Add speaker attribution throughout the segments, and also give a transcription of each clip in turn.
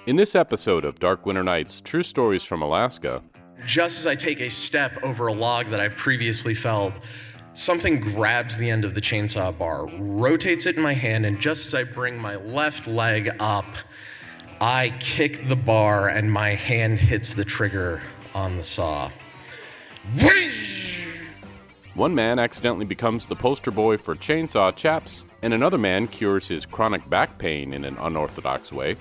Speaker 1: In this episode of Dark Winter Nights, True Stories from Alaska,
Speaker 2: just as I take a step over a log that I previously felled, something grabs the end of the chainsaw bar, rotates it in my hand, and just as I bring my left leg up, I kick the bar and my hand hits the trigger on the saw.
Speaker 1: one man accidentally becomes the poster boy for chainsaw chaps, and another man cures his chronic back pain in an unorthodox way.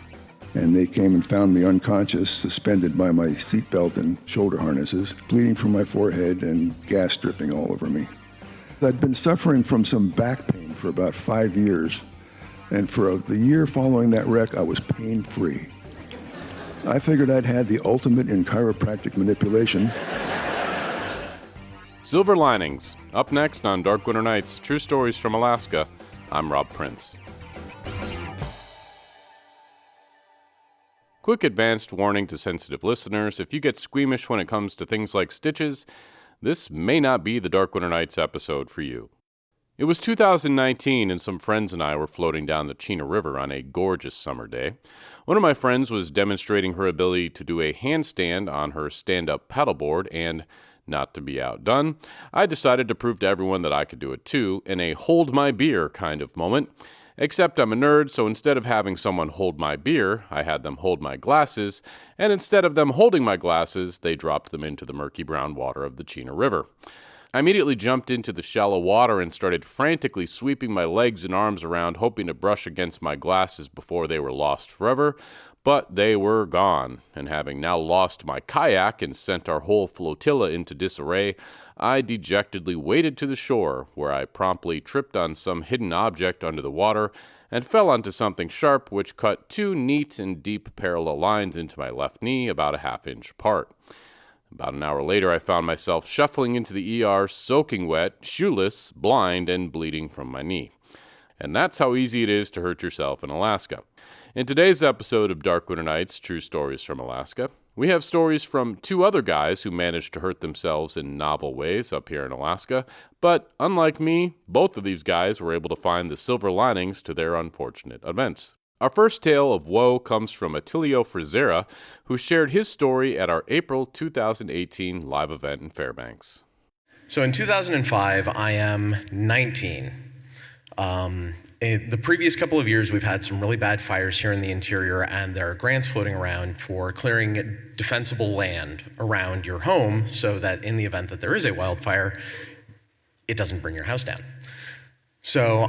Speaker 3: And they came and found me unconscious, suspended by my seatbelt and shoulder harnesses, bleeding from my forehead and gas dripping all over me. I'd been suffering from some back pain for about 5 years, and for the year following that wreck, I was pain-free. I figured I'd had the ultimate in chiropractic manipulation.
Speaker 1: Silver linings. Up next on Dark Winter Nights, True Stories from Alaska. I'm Rob Prince. Quick advanced warning to sensitive listeners. If you get squeamish when it comes to things like stitches, this may not be the Dark Winter Nights episode for you. It was 2019 and some friends and I were floating down the Chena River on a gorgeous summer day. One of my friends was demonstrating her ability to do a handstand on her stand-up paddleboard, and not to be outdone, I decided to prove to everyone that I could do it too in a hold my beer kind of moment. Except I'm a nerd, so instead of having someone hold my beer, I had them hold my glasses, and instead of them holding my glasses, they dropped them into the murky brown water of the Chena River. I immediately jumped into the shallow water and started frantically sweeping my legs and arms around, hoping to brush against my glasses before they were lost forever, but they were gone, and having now lost my kayak and sent our whole flotilla into disarray, I dejectedly waded to the shore, where I promptly tripped on some hidden object under the water and fell onto something sharp which cut 2 neat and deep parallel lines into my left knee about a half-inch apart. About an hour later, I found myself shuffling into the ER, soaking wet, shoeless, blind, and bleeding from my knee. And that's how easy it is to hurt yourself in Alaska. In today's episode of Dark Winter Nights, True Stories from Alaska, we have stories from 2 other guys who managed to hurt themselves in novel ways up here in Alaska, but unlike me, both of these guys were able to find the silver linings to their unfortunate events. Our first tale of woe comes from Atileo Frizzera, who shared his story at our April 2018 live event in Fairbanks.
Speaker 2: So in 2005, I am 19. In the previous couple of years, we've had some really bad fires here in the interior, and there are grants floating around for clearing defensible land around your home so that in the event that there is a wildfire, it doesn't burn your house down. So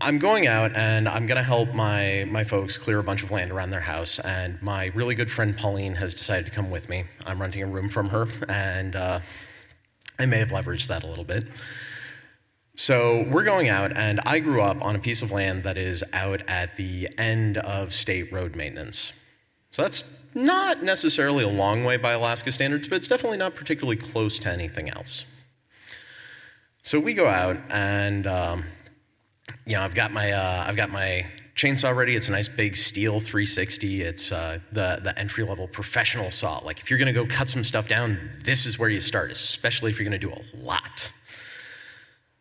Speaker 2: I'm going out and I'm gonna help my folks clear a bunch of land around their house, and my really good friend Pauline has decided to come with me. I'm renting a room from her, and I may have leveraged that a little bit. So we're going out, and I grew up on a piece of land that is out at the end of state road maintenance. So that's not necessarily a long way by Alaska standards, but it's definitely not particularly close to anything else. So we go out, and I've got my chainsaw ready. It's a nice big steel 360. It's the entry-level professional saw. Like, if you're gonna go cut some stuff down, this is where you start, especially if you're gonna do a lot.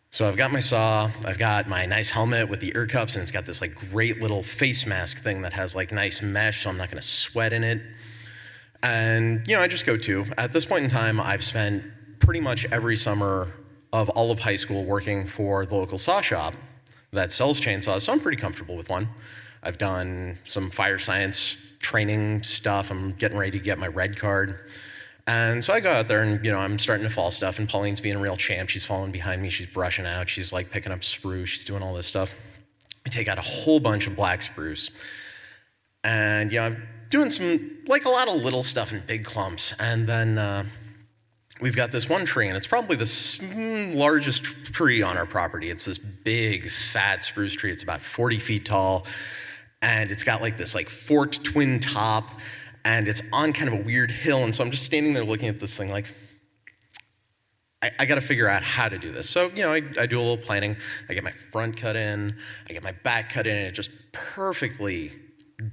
Speaker 2: So I've got my saw, I've got my nice helmet with the ear cups, and it's got this like great little face mask thing that has like nice mesh, so I'm not gonna sweat in it. And I just go to. At this point in time, I've spent pretty much every summer of all of high school working for the local saw shop that sells chainsaws, so I'm pretty comfortable with one. I've done some fire science training stuff. I'm getting ready to get my red card. And so I go out there and, I'm starting to fall stuff, and Pauline's being a real champ. She's following behind me. She's brushing out. She's like picking up spruce. She's doing all this stuff. I take out a whole bunch of black spruce. And, I'm doing a lot of little stuff in big clumps. And then we've got this one tree, and it's probably the largest tree on our property. It's this big, fat spruce tree. It's about 40 feet tall, and it's got this forked twin top, and it's on kind of a weird hill. And so I'm just standing there looking at this thing like, I got to figure out how to do this. So, I do a little planning. I get my front cut in, I get my back cut in, and it just perfectly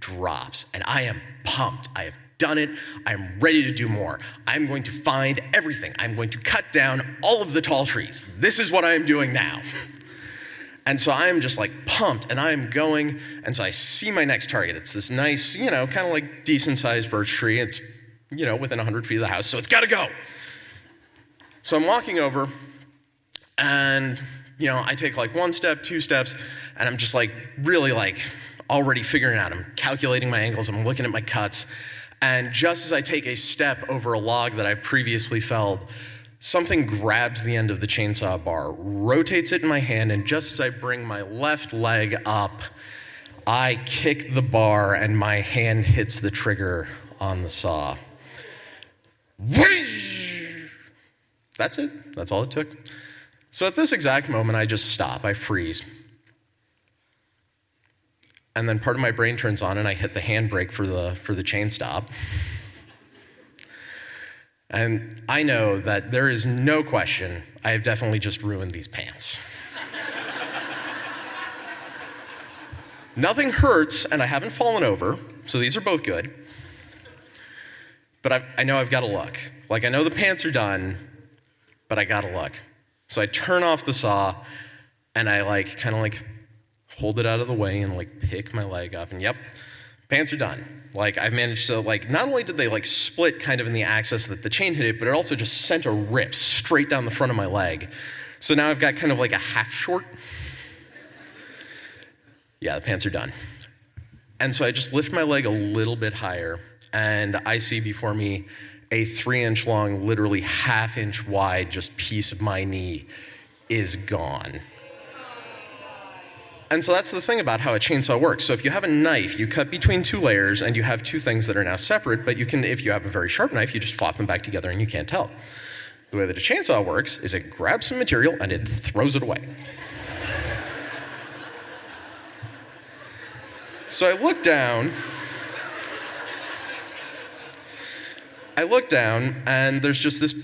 Speaker 2: drops. And I am pumped. I have done it. I'm ready to do more. I'm going to find everything. I'm going to cut down all of the tall trees. This is what I am doing now. And so I'm just like pumped, and I'm going, and so I see my next target. It's this nice, kind of like decent-sized birch tree. It's, within 100 feet of the house, so it's gotta go. So I'm walking over, and, I take like 1 step, 2 steps, and I'm just like really like already figuring it out. I'm calculating my angles, I'm looking at my cuts, and just as I take a step over a log that I previously felled, something grabs the end of the chainsaw bar, rotates it in my hand, and just as I bring my left leg up, I kick the bar and my hand hits the trigger on the saw. That's it. That's all it took. So at this exact moment, I just stop. I freeze. And then part of my brain turns on and I hit the handbrake for the chain stop. And I know that there is no question I have definitely just ruined these pants. Nothing hurts, and I haven't fallen over, so these are both good. But I know I've got to look. Like, I know the pants are done, but I got to look. So I turn off the saw, and I kind of hold it out of the way and pick my leg up, and yep, pants are done. I've managed to, not only did they split kind of in the axis that the chain hit it, but it also just sent a rip straight down the front of my leg. So now I've got kind of a half short. Yeah, the pants are done. And so I just lift my leg a little bit higher, and I see before me a 3-inch long, literally half-inch wide, just piece of my knee is gone. And so that's the thing about how a chainsaw works. So if you have a knife, you cut between 2 layers, and you have 2 things that are now separate, but you can, if you have a very sharp knife, you just flop them back together and you can't tell. The way that a chainsaw works is it grabs some material and it throws it away. So I look down, and there's just this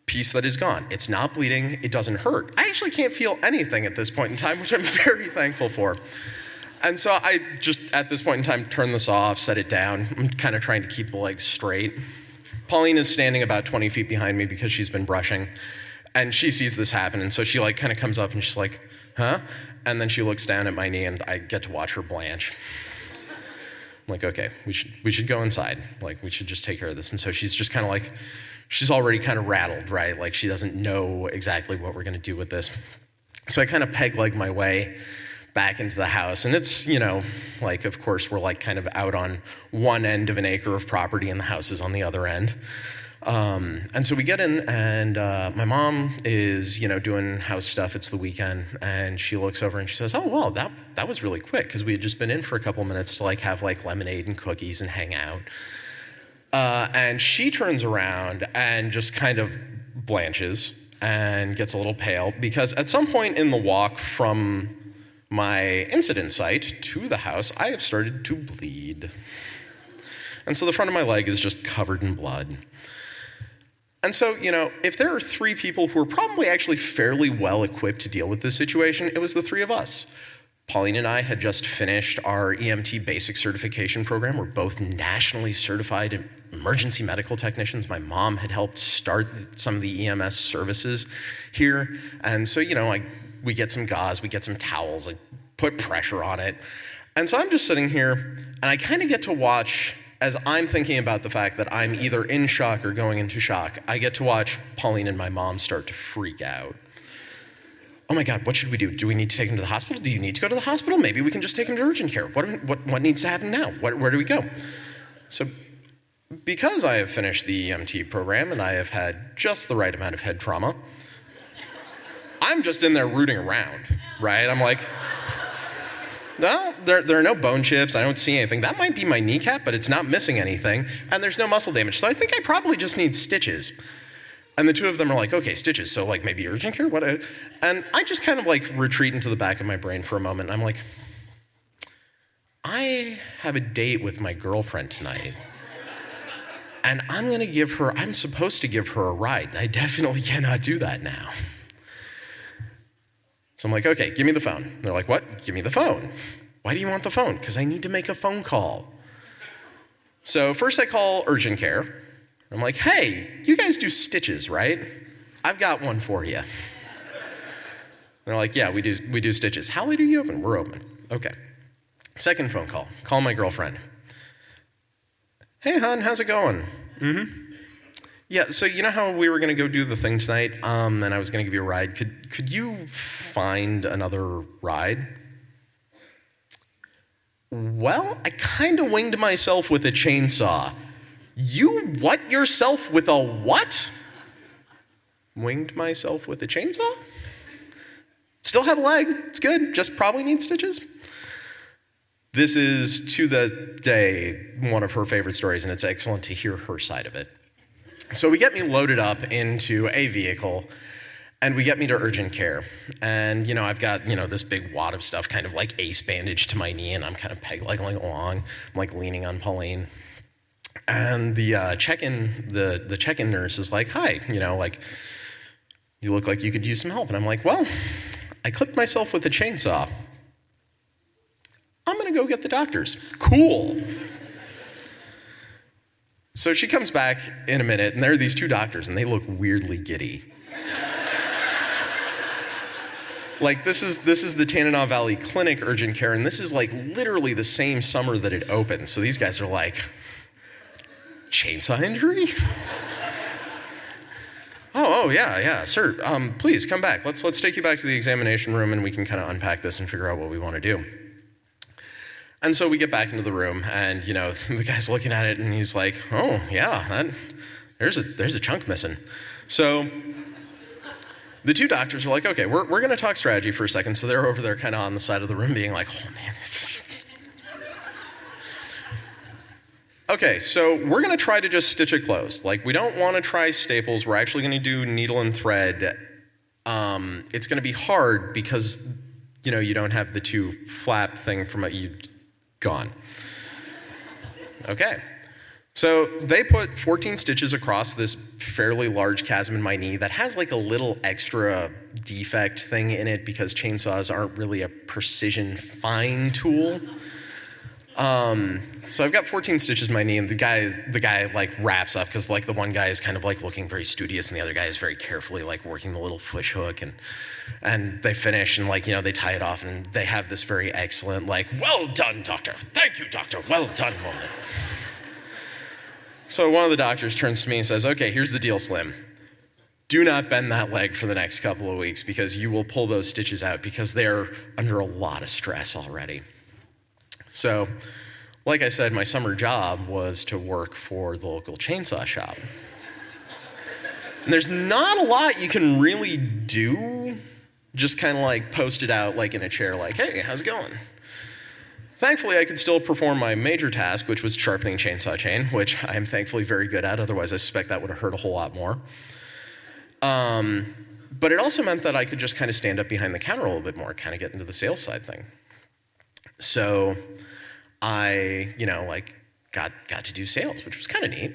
Speaker 2: piece that is gone. It's not bleeding, it doesn't hurt. I actually can't feel anything at this point in time, which I'm very thankful for. And so I just, at this point in time, turn the saw off, set it down. I'm kind of trying to keep the legs straight. Pauline is standing about 20 feet behind me because she's been brushing, and she sees this happen, and so she kind of comes up and she's like, huh? And then she looks down at my knee, and I get to watch her blanch. I'm like, okay, we should go inside. We should just take care of this. And so she's just kind of she's already kind of rattled, right? She doesn't know exactly what we're going to do with this. So I kind of peg-leg my way back into the house. And it's, of course, we're kind of out on one end of an acre of property and the house is on the other end. And so we get in, and my mom is, doing house stuff. It's the weekend, and she looks over and she says, "Oh, well, that was really quick," because we had just been in for a couple minutes to have lemonade and cookies and hang out. And she turns around and just kind of blanches and gets a little pale, because at some point in the walk from my incident site to the house, I have started to bleed. And so the front of my leg is just covered in blood. And so, if there are 3 people who are probably actually fairly well equipped to deal with this situation, it was the 3 of us. Pauline and I had just finished our EMT basic certification program. We're both nationally certified emergency medical technicians. My mom had helped start some of the EMS services here. And so, we get some gauze, we get some towels, I put pressure on it. And so I'm just sitting here, and I kind of get to watch, as I'm thinking about the fact that I'm either in shock or going into shock, I get to watch Pauline and my mom start to freak out. Oh my God, what should we do? Do we need to take him to the hospital? Do you need to go to the hospital? Maybe we can just take him to urgent care. What needs to happen now? Where do we go? So because I have finished the EMT program and I have had just the right amount of head trauma, I'm just in there rooting around, right? I'm like, no, there are no bone chips. I don't see anything. That might be my kneecap, but it's not missing anything. And there's no muscle damage. So I think I probably just need stitches. And the 2 of them are like, okay, stitches. So maybe urgent care? What? And I just kind of retreat into the back of my brain for a moment. I'm like, I have a date with my girlfriend tonight. And I'm supposed to give her a ride. And I definitely cannot do that now. So I'm like, okay, give me the phone. They're like, what? Give me the phone. Why do you want the phone? Because I need to make a phone call. So first I call urgent care. I'm like, hey, you guys do stitches, right? I've got one for you. They're like, yeah, we do stitches. How late are you open? We're open. Okay. Second phone call. Call my girlfriend. Hey, hon, how's it going? Yeah, so you know how we were going to go do the thing tonight, and I was going to give you a ride? Could you find another ride? Well, I kind of winged myself with a chainsaw. You what yourself with a what? Winged myself with a chainsaw? Still have a leg. It's good. Just probably need stitches. This is, to the day, one of her favorite stories, and it's excellent to hear her side of it. So we get me loaded up into a vehicle, and we get me to urgent care. And, I've got, this big wad of stuff kind of like ace bandaged to my knee, and I'm kind of peg-legging along. I'm like leaning on Pauline. And the check-in nurse is like, hi, you look like you could use some help. And I'm like, well, I clipped myself with a chainsaw. I'm gonna go get the doctors. Cool. So she comes back in a minute, and there are these two doctors, and they look weirdly giddy. Like, this is the Tanana Valley Clinic urgent care, and this is like literally the same summer that it opened. So these guys are like, chainsaw injury? Oh, yeah, sir. Please come back. Let's take you back to the examination room, and we can kind of unpack this and figure out what we want to do. And so we get back into the room, and the guy's looking at it, and he's like, "Oh, yeah, there's a chunk missing." So the two doctors are like, "Okay, we're going to talk strategy for a second." So they're over there, kind of on the side of the room, being like, "Oh man, Okay, so we're going to try to just stitch it closed. Like, we don't want to try staples. We're actually going to do needle and thread. It's going to be hard because you don't have the two flap thing from what you." Gone. Okay. So they put 14 stitches across this fairly large chasm in my knee that has like a little extra defect thing in it because chainsaws aren't really a precision fine tool. So I've got 14 stitches in my knee, and the guy like wraps up because like the one guy is kind of like looking very studious, and the other guy is very carefully like working the little fish hook, and they finish, and like they tie it off, and they have this very excellent like, "Well done, doctor. Thank you, doctor. Well done" moment. So one of the doctors turns to me and says, "Okay, here's the deal, Slim. Do not bend that leg for the next couple of weeks because you will pull those stitches out because they're under a lot of stress already." So, like I said, my summer job was to work for the local chainsaw shop. And there's not a lot you can really do, just kind of like post it out like in a chair like, "Hey, how's it going?" Thankfully, I could still perform my major task, which was sharpening chainsaw chain, which I'm thankfully very good at. Otherwise, I suspect that would have hurt a whole lot more. But it also meant that I could just kind of stand up behind the counter a little bit more, kind of get into the sales side thing. So I, got to do sales, which was kind of neat.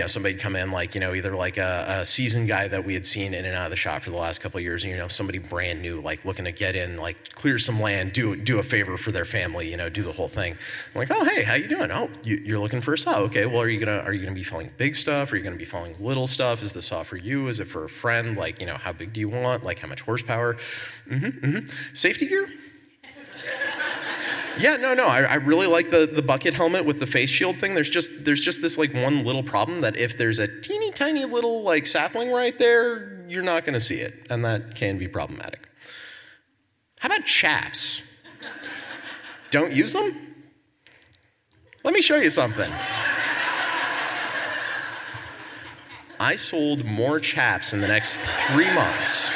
Speaker 2: Somebody'd come in like, either like a seasoned guy that we had seen in and out of the shop for the last couple of years, and, somebody brand new, like looking to get in, like clear some land, do a favor for their family, do the whole thing. I'm like, "Oh, hey, how you doing? Oh, you're looking for a saw. Okay, well, are you gonna be felling big stuff? Are you gonna be felling little stuff? Is the saw for you? Is it for a friend? Like, how big do you want? Like, how much horsepower? Safety gear? Yeah, no. I really like the bucket helmet with the face shield thing. There's just this like one little problem that if there's a teeny tiny little like sapling right there, you're not gonna see it, and that can be problematic. How about chaps? Don't use them? Let me show you something. I sold more chaps in the next 3 months.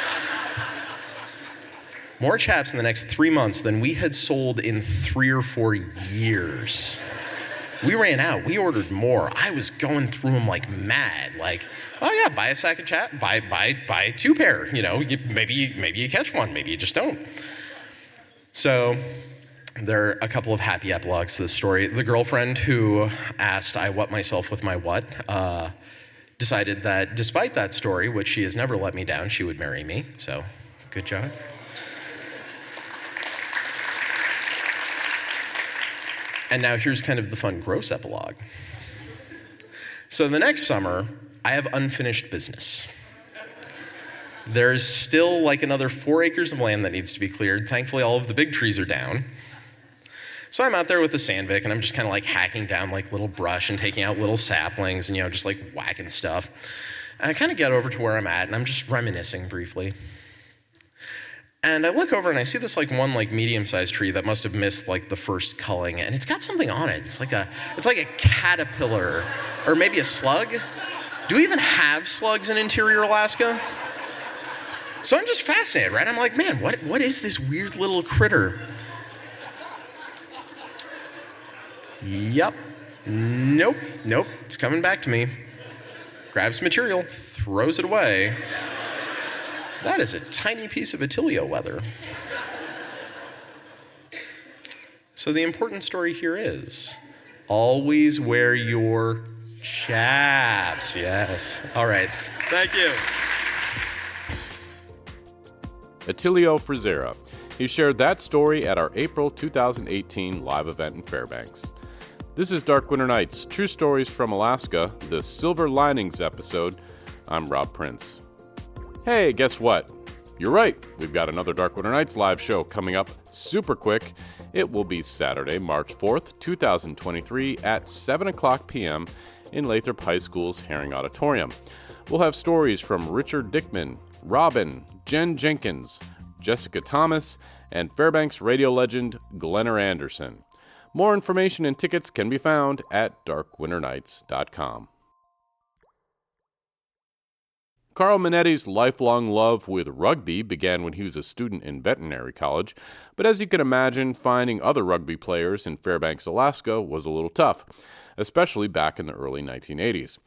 Speaker 2: More chaps in the next 3 months than we had sold in 3 or 4 years. We ran out. We ordered more. I was going through them like mad. Like, oh yeah, buy a sack of chaps. Buy 2 pair. Maybe you catch one. Maybe you just don't. So there are a couple of happy epilogues to this story. The girlfriend who asked I what myself with my what decided that despite that story, which she has never let me down, she would marry me. So good job. And now here's kind of the fun, gross epilogue. So the next summer, I have unfinished business. There's still like another 4 acres of land that needs to be cleared. Thankfully, all of the big trees are down. So I'm out there with the sandpick, and I'm just kind of like hacking down like little brush and taking out little saplings and, just like whacking stuff. And I kind of get over to where I'm at, and I'm just reminiscing briefly. And I look over and I see this like one like medium-sized tree that must have missed like the first culling, and it's got something on it. It's like a caterpillar, or maybe a slug. Do we even have slugs in interior Alaska? So I'm just fascinated, right? I'm like, man, what is this weird little critter? Yep. Nope. It's coming back to me. Grabs material, throws it away. That is a tiny piece of Atileo leather. So the important story here is, always wear your chaps. Yes. All right. Thank you.
Speaker 1: Atileo Frizzera. He shared that story at our April 2018 live event in Fairbanks. This is Dark Winter Nights, True Stories from Alaska, the Silver Linings episode. I'm Rob Prince. Hey, guess what? You're right, we've got another Dark Winter Nights live show coming up super quick. It will be Saturday, March 4th, 2023 at 7 o'clock p.m. in Lathrop High School's Herring Auditorium. We'll have stories from Richard Dickman, Robin, Jen Jenkins, Jessica Thomas, and Fairbanks radio legend Glenner Anderson. More information and tickets can be found at darkwinternights.com. Karl Monetti's lifelong love with rugby began when he was a student in veterinary college, but as you can imagine, finding other rugby players in Fairbanks, Alaska was a little tough, especially back in the early 1980s.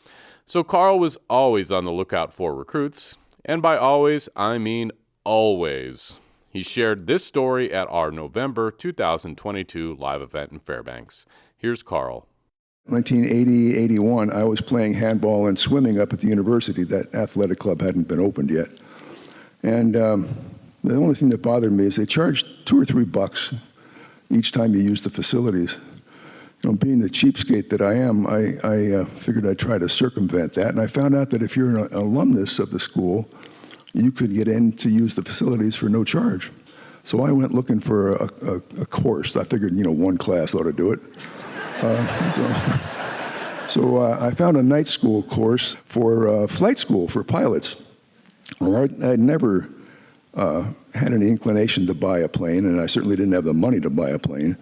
Speaker 1: So Karl was always on the lookout for recruits, and by always, I mean always. He shared this story at our November 2022 live event in Fairbanks. Here's Karl.
Speaker 3: 1980-81, I was playing handball and swimming up at the university. That athletic club hadn't been opened yet. And the only thing that bothered me is they charged $2 or $3 each time you used the facilities. Being the cheapskate that I am, I figured I'd try to circumvent that. And I found out that if you're an alumnus of the school, you could get in to use the facilities for no charge. So I went looking for a course. I figured, one class ought to do it. So I found a night school course for flight school for pilots. Well, I'd never had any inclination to buy a plane, and I certainly didn't have the money to buy a plane.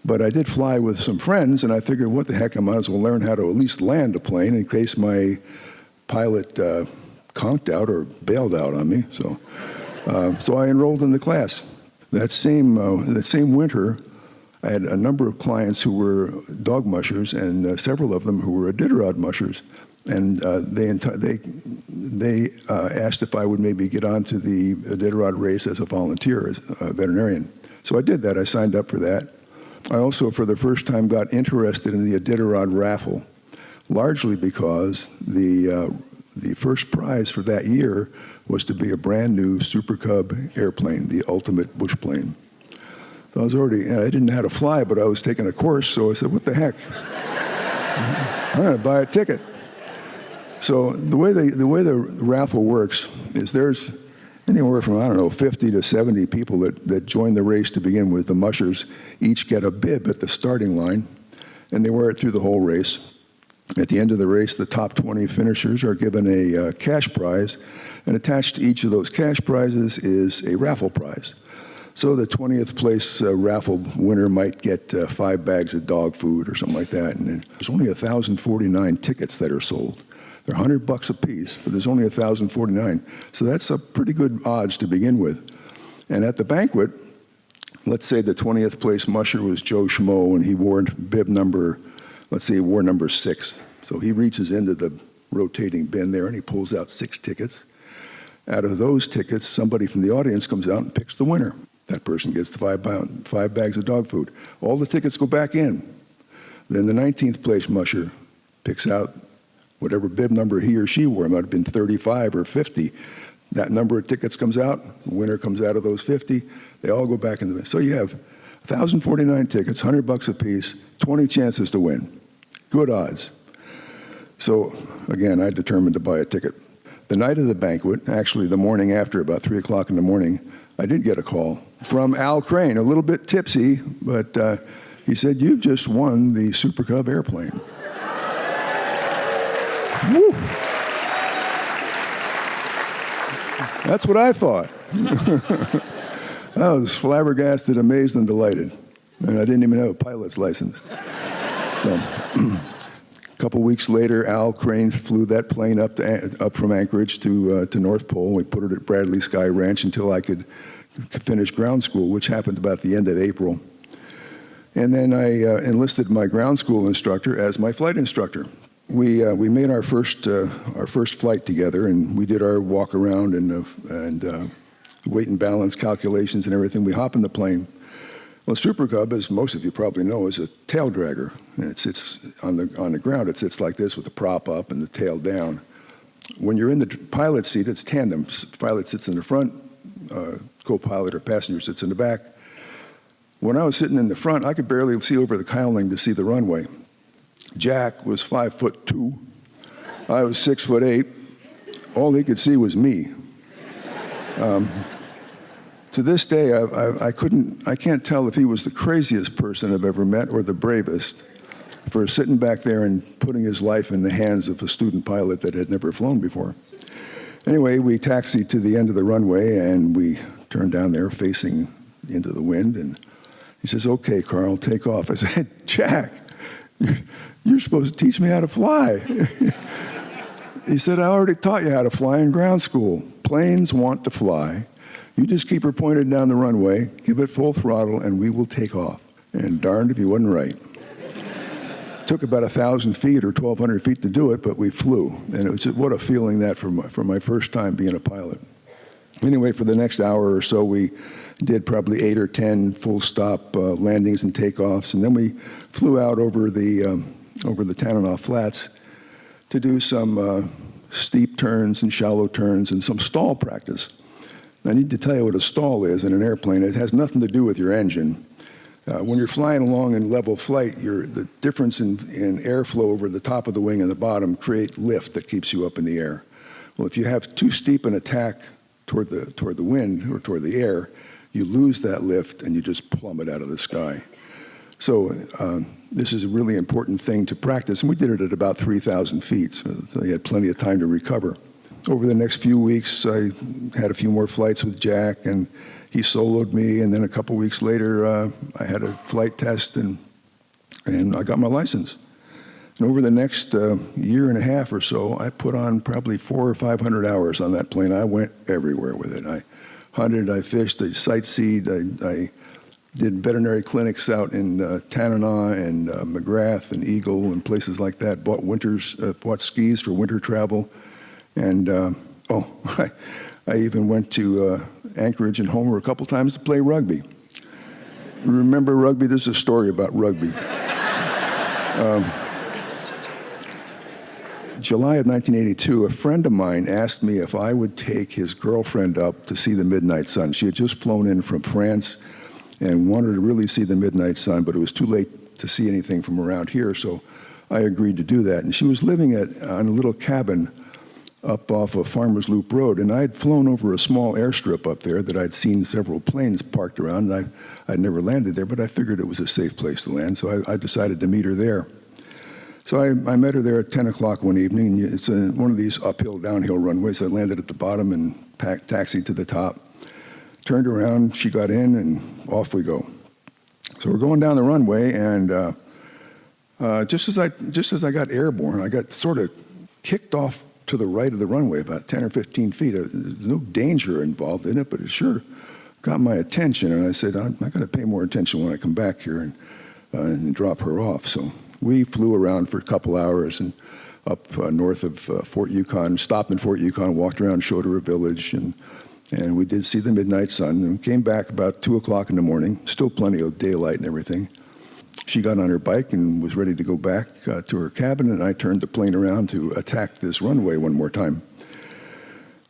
Speaker 3: But I did fly with some friends, and I figured, what the heck, I might as well learn how to at least land a plane in case my pilot conked out or bailed out on me. So I enrolled in the class. That same winter, I had a number of clients who were dog mushers, and several of them who were Iditarod mushers. And they asked if I would maybe get onto the Iditarod race as a volunteer, as a veterinarian. So I did that. I signed up for that. I also, for the first time, got interested in the Iditarod raffle, largely because the first prize for that year was to be a brand new Super Cub airplane, the ultimate bush plane. So I didn't know how to fly, but I was taking a course, so I said, what the heck? I'm going to buy a ticket. So the way the raffle works is there's anywhere from, 50 to 70 people that join the race to begin with. The mushers each get a bib at the starting line, and they wear it through the whole race. At the end of the race, the top 20 finishers are given a cash prize, and attached to each of those cash prizes is a raffle prize. So the 20th place raffle winner might get 5 bags of dog food or something like that, and there's only 1,049 tickets that are sold. They're $100 a piece, but there's only 1,049. So that's a pretty good odds to begin with. And at the banquet, let's say the 20th place musher was Joe Schmo, and he wore bib number, let's say he wore number 6. So he reaches into the rotating bin there, and he pulls out 6 tickets. Out of those tickets, somebody from the audience comes out and picks the winner. That person gets the 5 bags of dog food. All the tickets go back in. Then the 19th place musher picks out whatever bib number he or she wore. It might have been 35 or 50. That number of tickets comes out. The winner comes out of those 50. They all go back in the bin. So you have 1,049 tickets, $100 a piece, 20 chances to win. Good odds. So again, I determined to buy a ticket. The night of the banquet, actually the morning after, about 3 o'clock in the morning, I did get a call from Al Crane, a little bit tipsy, but he said, "You've just won the Super Cub airplane." Woo. That's what I thought. I was flabbergasted, amazed, and delighted. And I didn't even have a pilot's license. So, a couple weeks later, Al Crane flew that plane up from Anchorage to North Pole. We put it at Bradley Sky Ranch until I could finish ground school, which happened about the end of April. And then I enlisted my ground school instructor as my flight instructor. We made our first flight together, and we did our walk around and weight and balance calculations and everything. We hop in the plane. Well, Super Cub, as most of you probably know, is a tail dragger. And it sits on the ground. It sits like this with the prop up and the tail down. When you're in the pilot seat, it's tandem. Pilot sits in the front, co-pilot or passenger sits in the back. When I was sitting in the front, I could barely see over the cowling to see the runway. Jack was 5'2". I was 6'8". All he could see was me. To this day, I can't tell if he was the craziest person I've ever met or the bravest for sitting back there and putting his life in the hands of a student pilot that had never flown before. Anyway, we taxied to the end of the runway, and we turned down there facing into the wind, and he says, "Okay, Karl, take off." I said, "Jack, you're supposed to teach me how to fly." He said, "I already taught you how to fly in ground school. Planes want to fly. You just keep her pointed down the runway, give it full throttle, and we will take off." And darned if he wasn't right. It took about 1,000 feet or 1,200 feet to do it, but we flew. And it was just, what a feeling that for my first time being a pilot. Anyway, for the next hour or so, we did probably 8 or 10 full stop landings and takeoffs, and then we flew out over the Tanana Flats to do some steep turns and shallow turns and some stall practice. I need to tell you what a stall is in an airplane. It has nothing to do with your engine. When you're flying along in level flight, the difference in airflow over the top of the wing and the bottom create lift that keeps you up in the air. Well, if you have too steep an attack toward the wind or toward the air, you lose that lift and you just plummet out of the sky. So this is a really important thing to practice, and we did it at about 3,000 feet, so you had plenty of time to recover. Over the next few weeks, I had a few more flights with Jack, and he soloed me, and then a couple weeks later, I had a flight test, and I got my license. And over the next year and a half or so, I put on probably 400 or 500 hours on that plane. I went everywhere with it. I hunted, I fished, I sightseed, I did veterinary clinics out in Tanana and McGrath and Eagle and places like that, bought skis for winter travel. And, I even went to Anchorage and Homer a couple times to play rugby. Remember rugby? There's a story about rugby. July of 1982, a friend of mine asked me if I would take his girlfriend up to see the midnight sun. She had just flown in from France and wanted to really see the midnight sun, but it was too late to see anything from around here, so I agreed to do that. And she was living on a little cabin up off of Farmers Loop Road, and I'd flown over a small airstrip up there that I'd seen several planes parked around. I'd never landed there, but I figured it was a safe place to land, so I decided to meet her there. So I met her there at 10 o'clock one evening, and it's one of these uphill, downhill runways. I landed at the bottom and taxied to the top. Turned around, she got in, and off we go. So we're going down the runway, and just as I got airborne, I got sort of kicked off to the right of the runway, about 10 or 15 feet. There's no danger involved in it, but it sure got my attention. And I said, I'm going to pay more attention when I come back here and drop her off. So we flew around for a couple hours and up north of Fort Yukon, stopped in Fort Yukon, walked around, showed her a village, and we did see the midnight sun, and came back about 2 o'clock in the morning, still plenty of daylight and everything. She got on her bike and was ready to go back to her cabin, and I turned the plane around to attack this runway one more time.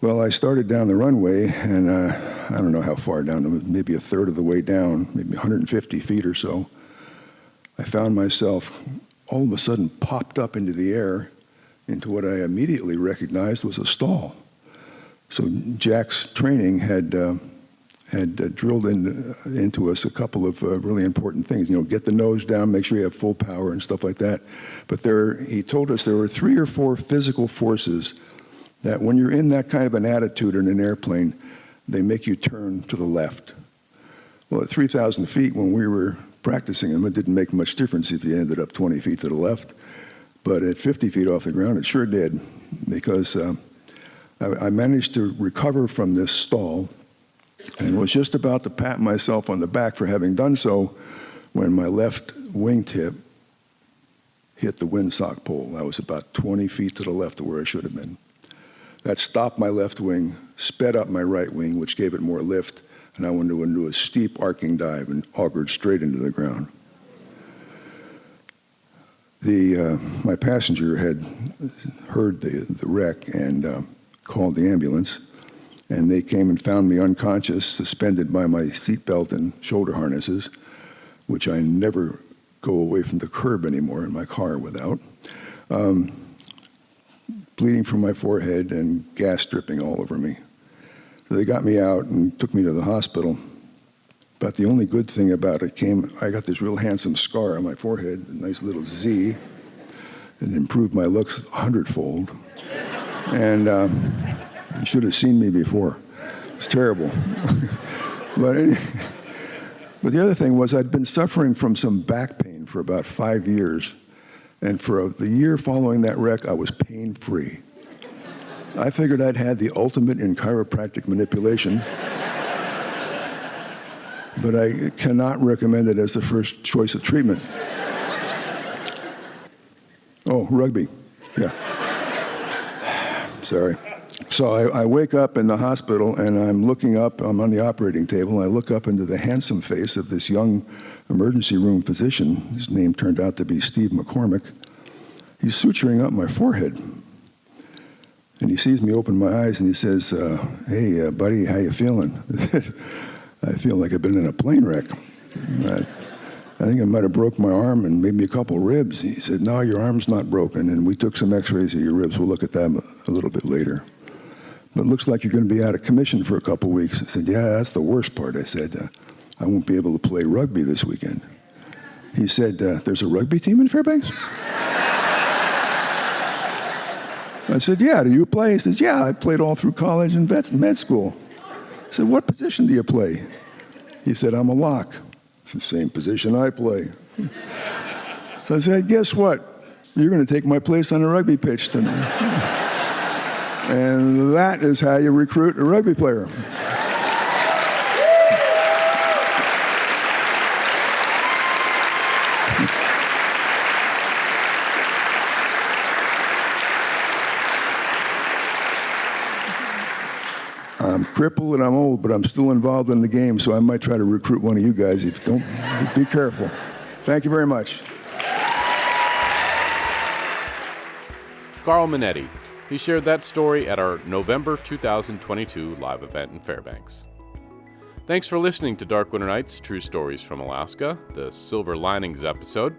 Speaker 3: Well, I started down the runway, and I don't know how far down, maybe a third of the way down, maybe 150 feet or so. I found myself all of a sudden popped up into the air into what I immediately recognized was a stall. So Jack's training had drilled into us a couple of really important things. Get the nose down, make sure you have full power and stuff like that. But he told us there were 3 or 4 physical forces that when you're in that kind of an attitude in an airplane, they make you turn to the left. Well, at 3,000 feet, when we were practicing them, it didn't make much difference if you ended up 20 feet to the left. But at 50 feet off the ground, it sure did, because I managed to recover from this stall and was just about to pat myself on the back for having done so when my left wingtip hit the windsock pole. I was about 20 feet to the left of where I should have been. That stopped my left wing, sped up my right wing, which gave it more lift, and I went into a steep arcing dive and augured straight into the ground. My passenger had heard the wreck and called the ambulance, and they came and found me unconscious, suspended by my seatbelt and shoulder harnesses, which I never go away from the curb anymore in my car without, bleeding from my forehead and gas dripping all over me. So they got me out and took me to the hospital. But the only good thing about it I got this real handsome scar on my forehead, a nice little Z. It improved my looks 100-fold. And you should have seen me before. It's terrible. But the other thing was I'd been suffering from some back pain for about 5 years. And for the year following that wreck, I was pain-free. I figured I'd had the ultimate in chiropractic manipulation. But I cannot recommend it as the first choice of treatment. Oh, rugby. Yeah. Sorry. So I wake up in the hospital, and I'm looking up. I'm on the operating table, and I look up into the handsome face of this young emergency room physician. His name turned out to be Steve McCormick. He's suturing up my forehead. And he sees me open my eyes, and he says, hey, buddy, how you feeling? I feel like I've been in a plane wreck. I think I might have broke my arm and maybe a couple ribs. He said, no, your arm's not broken, and we took some x-rays of your ribs. We'll look at them a little bit later. But it looks like you're going to be out of commission for a couple weeks. I said, yeah, that's the worst part. I said, I won't be able to play rugby this weekend. He said, there's a rugby team in Fairbanks? I said, yeah, do you play? He says, yeah, I played all through college and med school. I said, what position do you play? He said, I'm a lock. It's the same position I play. So I said, guess what? You're going to take my place on the rugby pitch tonight. And that is how you recruit a rugby player. I'm crippled and I'm old, but I'm still involved in the game, so I might try to recruit one of you guys. If you don't, be careful. Thank you very much.
Speaker 1: Karl Monetti. He shared that story at our November 2022 live event in Fairbanks. Thanks for listening to Dark Winter Nights, True Stories from Alaska, the Silver Linings episode.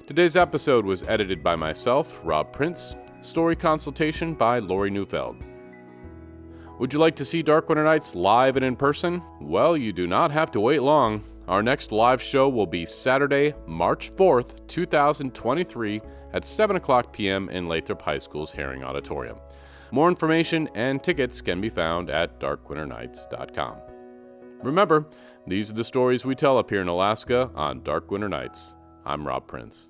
Speaker 1: Today's episode was edited by myself, Rob Prince. Story consultation by Lori Neufeld. Would you like to see Dark Winter Nights live and in person? Well, you do not have to wait long. Our next live show will be Saturday, March 4th, 2023 at 7 o'clock p.m. in Lathrop High School's Herring Auditorium. More information and tickets can be found at darkwinternights.com. Remember, these are the stories we tell up here in Alaska on Dark Winter Nights. I'm Rob Prince.